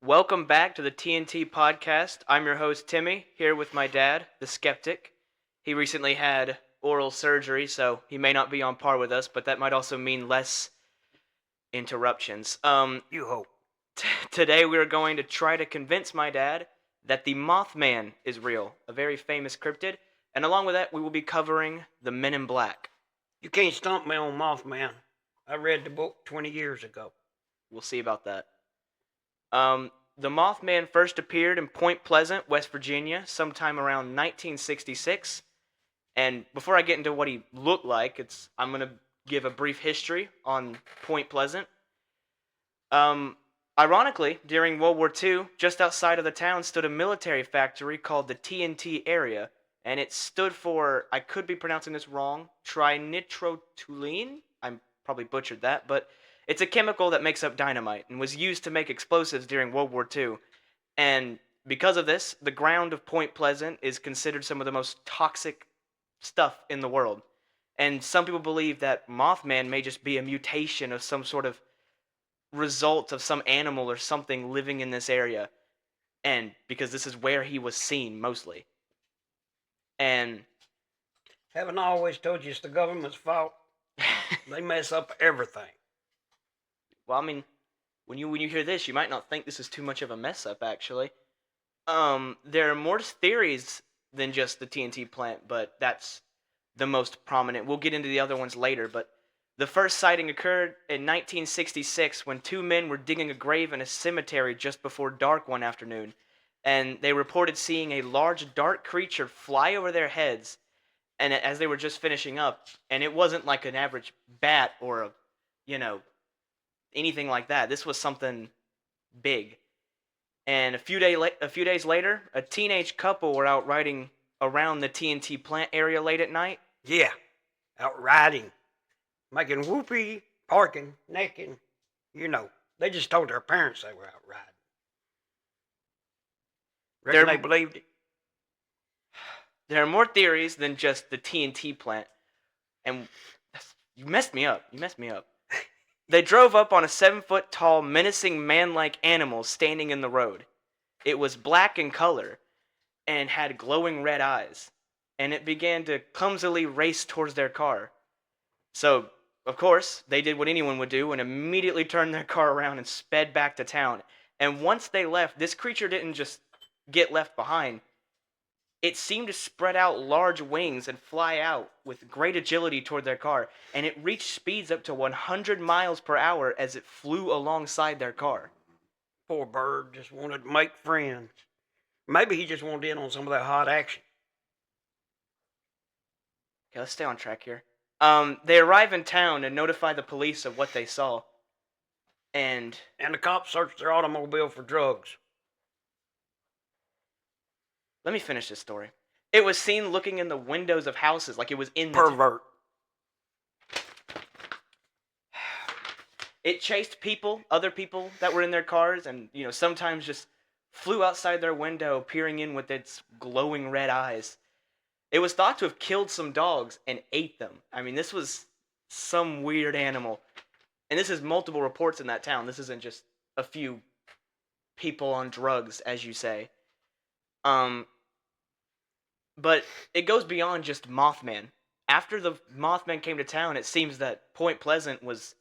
Welcome back to the TNT Podcast. I'm your host, Timmy, here with my dad, the skeptic. He recently had oral surgery, so he may not be on par with us, but that might also mean less interruptions. You hope. Today we are going to try to convince my dad that the Mothman is real, a very famous cryptid, and along with that, we will be covering the Men in Black. You can't stump me on Mothman. I read the book 20 years ago. We'll see about that. The Mothman first appeared in Point Pleasant, West Virginia, sometime around 1966. And before I get into what he looked like, I'm going to give a brief history on Point Pleasant. Ironically, during World War II, just outside of the town stood a military factory called the TNT area, and it stood for, I could be pronouncing this wrong, trinitrotoluene? I probably butchered that, but it's a chemical that makes up dynamite and was used to make explosives during World War II. And because of this, the ground of Point Pleasant is considered some of the most toxic stuff in the world. And some people believe that Mothman may just be a mutation of some sort of result of some animal or something living in this area. And because this is where he was seen mostly. And Haven't I always told you it's the government's fault? They mess up everything. well, I mean, when you hear this, you might not think this is too much of a mess up, actually. There are more theories than just the TNT plant, but that's the most prominent. We'll get into the other ones later, but the first sighting occurred in 1966 when two men were digging a grave in a cemetery just before dark one afternoon, and they reported seeing a large dark creature fly over their heads, and as they were just finishing up, and it wasn't like an average bat or you know, anything like that. This was something big. And a few days later, a teenage couple were out riding around the TNT plant area late at night. Yeah, out riding, making whoopee, parking, necking. They just told their parents they were out riding. Reckon they believed it? There are more theories than just the TNT plant. And you messed me up. They drove up on a 7-foot-tall, menacing man-like animal standing in the road. It was black in color and had glowing red eyes, and it began to clumsily race towards their car. So, of course, they did what anyone would do and immediately turned their car around and sped back to town. And once they left, this creature didn't just get left behind. It seemed to spread out large wings and fly out with great agility toward their car, and it reached speeds up to 100 miles per hour as it flew alongside their car. Poor bird just wanted to make friends. Maybe he just wanted in on some of that hot action. Okay, let's stay on track here. They arrive in town and notify the police of what they saw. And the cops searched their automobile for drugs. let me finish this story. It was seen looking in the windows of houses like it was in the Pervert. It chased other people that were in their cars, and sometimes just flew outside their window, peering in with its glowing red eyes. It was thought to have killed some dogs and ate them. I mean, this was some weird animal. And this is multiple reports in that town. This isn't just a few people on drugs, as you say. But it goes beyond just Mothman. After the Mothman came to town, it seems that Point Pleasant was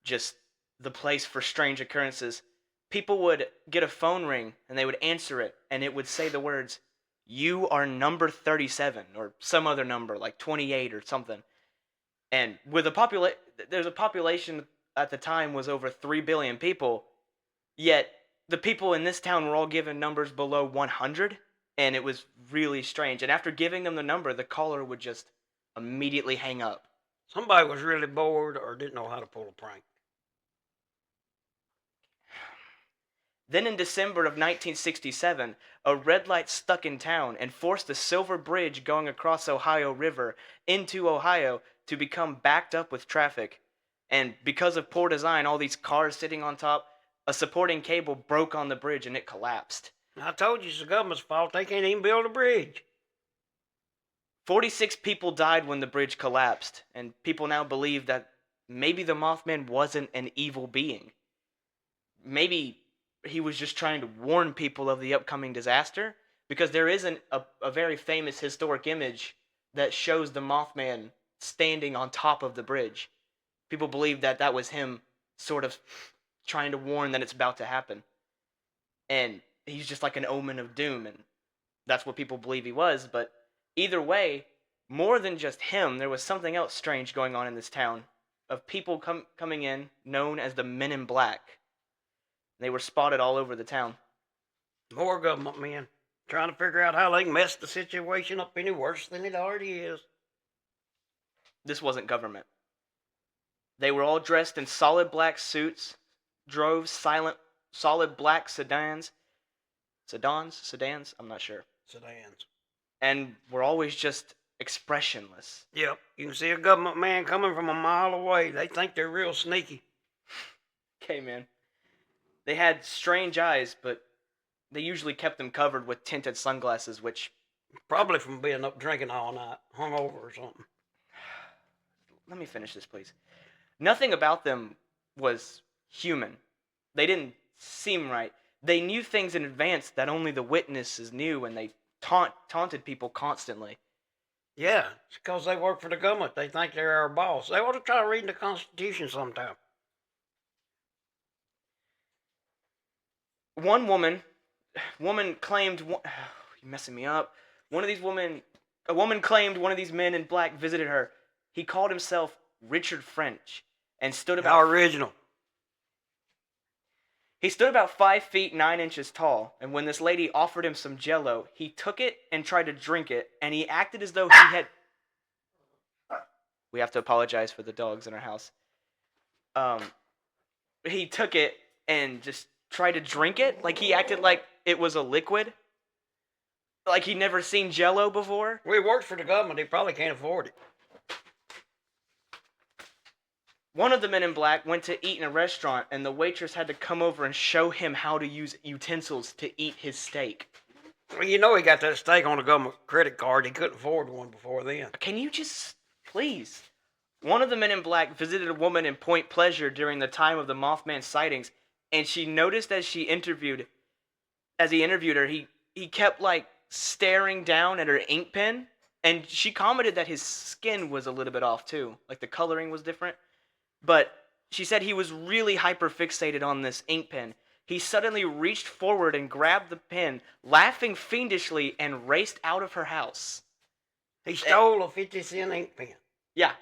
just the place for strange occurrences. People would get a phone ring, and they would answer it, and it would say the words, "You are number 37, or some other number, like 28 or something. And with there's a population at the time was over 3 billion people, yet the people in this town were all given numbers below 100, and it was really strange. And after giving them the number, the caller would just immediately hang up. Somebody was really bored or didn't know how to pull a prank. Then in December of 1967, a red light stuck in town and forced the Silver Bridge going across Ohio River into Ohio to become backed up with traffic. And because of poor design, all these cars sitting on top, a supporting cable broke on the bridge and it collapsed. I told you it's the government's fault. They can't even build a bridge. 46 people died when the bridge collapsed, and people now believe that maybe the Mothman wasn't an evil being. Maybe he was just trying to warn people of the upcoming disaster, because there is a very famous historic image that shows the Mothman standing on top of the bridge. People believe that that was him sort of trying to warn that it's about to happen. And he's just like an omen of doom, and that's what people believe he was. But either way, more than just him, there was something else strange going on in this town of people coming in known as the Men in Black. They were spotted all over the town. More government men trying to figure out how they can mess the situation up any worse than it already is. This wasn't government. They were all dressed in solid black suits, drove solid black sedans, I'm not sure, Sedans. and were always just expressionless. Yep, you can see a government man coming from a mile away. They think they're real sneaky. Okay, man. They had strange eyes, but they usually kept them covered with tinted sunglasses, which... Probably from being up drinking all night, hungover or something. Let me finish this, please. Nothing about them was human. They didn't seem right. They knew things in advance that only the witnesses knew, and they taunted people constantly. Yeah, it's because they work for the government. They think they're our boss. They ought to try reading the Constitution sometime. One woman claimed... you're messing me up. A woman claimed one of these men in black visited her. He called himself Richard French and stood about... How original. He stood about 5 feet 9 inches tall, and when this lady offered him some Jell-O, he took it and tried to drink it, and he acted as though he had... We have to apologize for the dogs in our house. He took it and just tried to drink it, like he acted like it was a liquid, like he'd never seen Jell-O before. Well, he works for the government. He probably can't afford it. One of the men in black went to eat in a restaurant, and the waitress had to come over and show him how to use utensils to eat his steak. Well, you know he got that steak on a government credit card. He couldn't afford one before then. Can you just... please? One of the men in black visited a woman in Point Pleasure during the time of the Mothman sightings, and she noticed as he interviewed her, he kept, like, staring down at her ink pen, and she commented that his skin was a little bit off, too. Like, the coloring was different. But she said he was really hyper-fixated on this ink pen. He suddenly reached forward and grabbed the pen, laughing fiendishly, and raced out of her house. He stole a 50-cent ink pen. Yeah,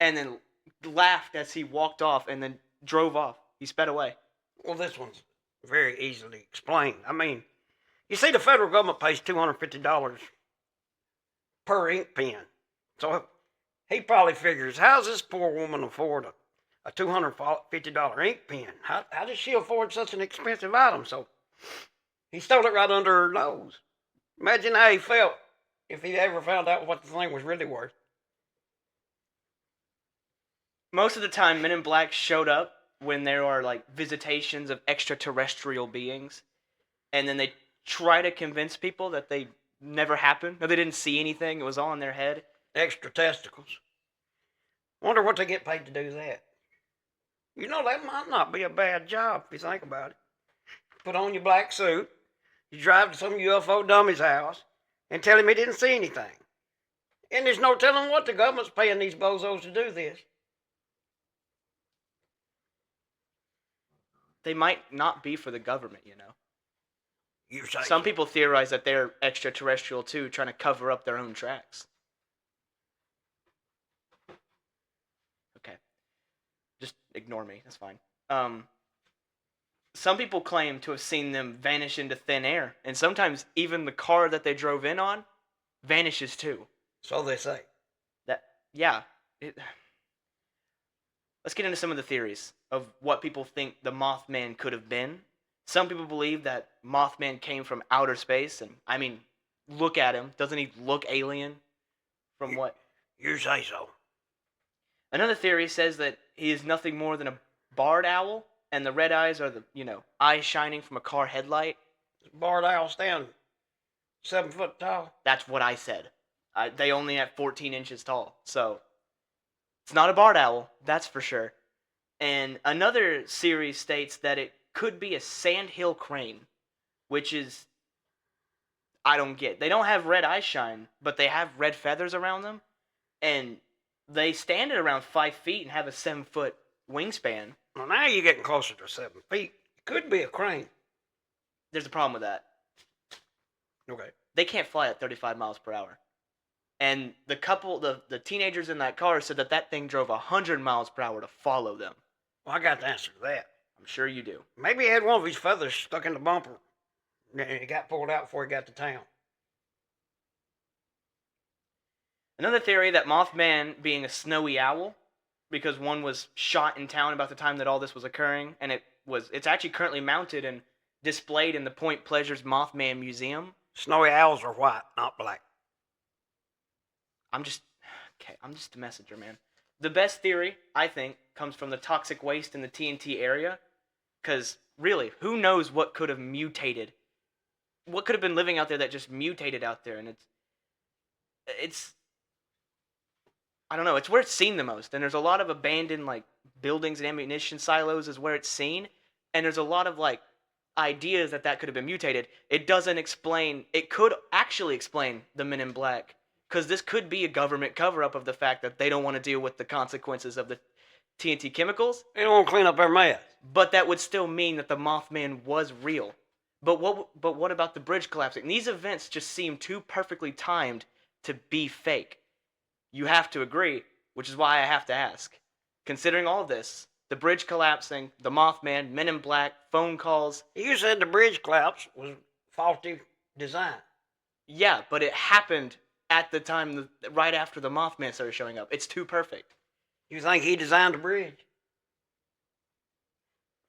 and then laughed as he walked off and then drove off. He sped away. Well, this one's very easily explained. I mean, you see, the federal government pays $250 per ink pen. So he probably figures, how's this poor woman afford a $250 ink pen? How does she afford such an expensive item? So he stole it right under her nose. Imagine how he felt if he ever found out what the thing was really worth. Most of the time, Men in Black showed up when there are, like, visitations of extraterrestrial beings, and then they try to convince people that they never happened, or they didn't see anything, it was all in their head. Extra testicles. Wonder what they get paid to do that. You know, that might not be a bad job if you think about it. Put on your black suit, you drive to some UFO dummy's house, and tell him he didn't see anything. And there's no telling what the government's paying these bozos to do this. They might not be for the government, you know. You say Some so. people theorize that they're extraterrestrial too, trying to cover up their own tracks. Okay. Just ignore me, that's fine. Some people claim to have seen them vanish into thin air, and sometimes even the car that they drove in on vanishes too. So they say. Let's get into some of the theories of what people think the Mothman could have been. Some people believe that Mothman came from outer space, and, I mean, look at him. Doesn't he look alien? From what? You say so. Another theory says that he is nothing more than a barred owl, and the red eyes are the, eyes shining from a car headlight. Barred owl stand 7 foot tall. That's what I said. They only have 14 inches tall, so it's not a barred owl, that's for sure. And another series states that it could be a sandhill crane, which is I don't get. They don't have red eye shine, but they have red feathers around them, and they stand at around 5 feet and have a 7-foot wingspan. Well, now you're getting closer to 7 feet. It could be a crane. There's a problem with that. Okay. They can't fly at 35 miles per hour. And the teenagers in that car said that thing drove 100 miles per hour to follow them. Well, I got the answer to that. I'm sure you do. Maybe he had one of his feathers stuck in the bumper, and it got pulled out before he got to town. Another theory that Mothman being a snowy owl, because one was shot in town about the time that all this was occurring, and it's actually currently mounted and displayed in the Point Pleasure's Mothman Museum. Snowy owls are white, not black. I'm just a messenger, man. The best theory, I think, comes from the toxic waste in the TNT area, because really, who knows what could have mutated? What could have been living out there that just mutated out there? And it's I don't know. It's where it's seen the most, and there's a lot of abandoned like buildings and ammunition silos is where it's seen, and there's a lot of like ideas that could have been mutated. It doesn't explain. It could actually explain the Men in Black, because this could be a government cover-up of the fact that they don't want to deal with the consequences of the TNT chemicals. They don't want to clean up their mess. But that would still mean that the Mothman was real. But what about the bridge collapsing? These events just seem too perfectly timed to be fake. You have to agree, which is why I have to ask. Considering all of this, the bridge collapsing, the Mothman, Men in Black, phone calls. You said the bridge collapse was faulty design. Yeah, but it happened at the time, right after the Mothman started showing up. It's too perfect. You think he designed the bridge?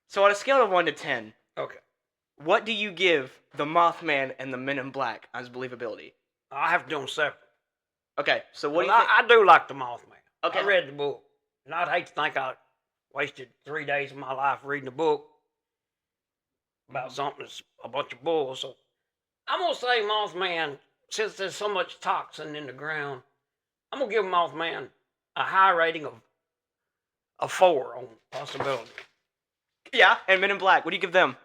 So on a scale of 1 to 10, Okay. what do you give the Mothman and the Men in Black as believability? I have to do them separate. Okay, so what do you Well, think? I do like the Mothman. Okay. I read the book, and I'd hate to think I wasted 3 days of my life reading a book about something that's a bunch of bull. So I'm gonna say Mothman, since there's so much toxin in the ground, I'm gonna give Mothman a high rating of a 4 on possibility. Yeah, and Men in Black, what do you give them?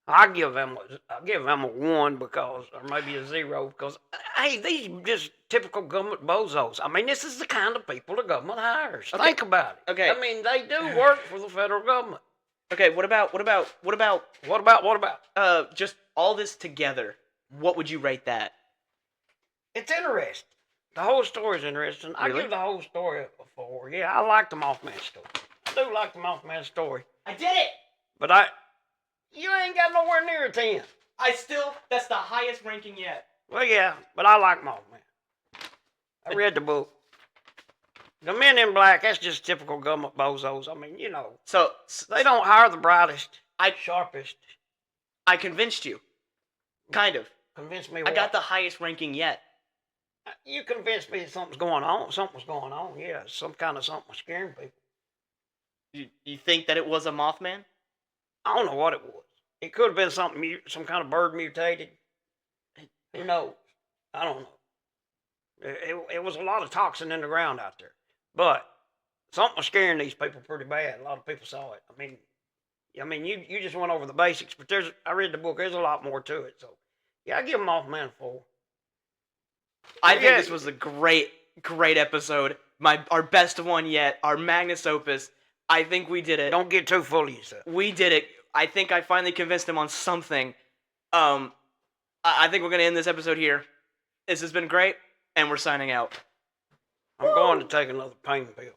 I'll give them a 1 because, or maybe a 0 because, hey, these are just typical government bozos. I mean, this is the kind of people the government hires. Okay. Think about it. Okay. I mean, they do work for the federal government. Okay, what about What about? just all this together? What would you rate that? It's interesting. The whole story's interesting. I Really? give the whole story a 4. Yeah, I like the Mothman story. I do like the Mothman story. I did it! But you ain't got nowhere near a 10. That's the highest ranking yet. Well, yeah, but I like Mothman. I read the book. The Men in Black, that's just typical government bozos. I mean, you know, So, they don't hire the brightest, I sharpest. I convinced you. Kind of. Convince me I what? got the highest ranking yet. You convinced me that something's going on. Something's going on, yeah. Some kind of something was scaring people. You think that it was a Mothman? I don't know what it was. It could have been something, some kind of bird mutated. Who knows? I don't know. It was a lot of toxin in the ground out there. But something was scaring these people pretty bad. A lot of people saw it. I mean, you just went over the basics, but I read the book. There's a lot more to it. So, yeah, I give them Mothman a 4. I think this was a great episode. Our best one yet. Our Magnus Opus. I think we did it. Don't get too full of yourself. We did it. I think I finally convinced him on something. I think we're going to end this episode here. This has been great, and we're signing out. I'm going to take another pain pill.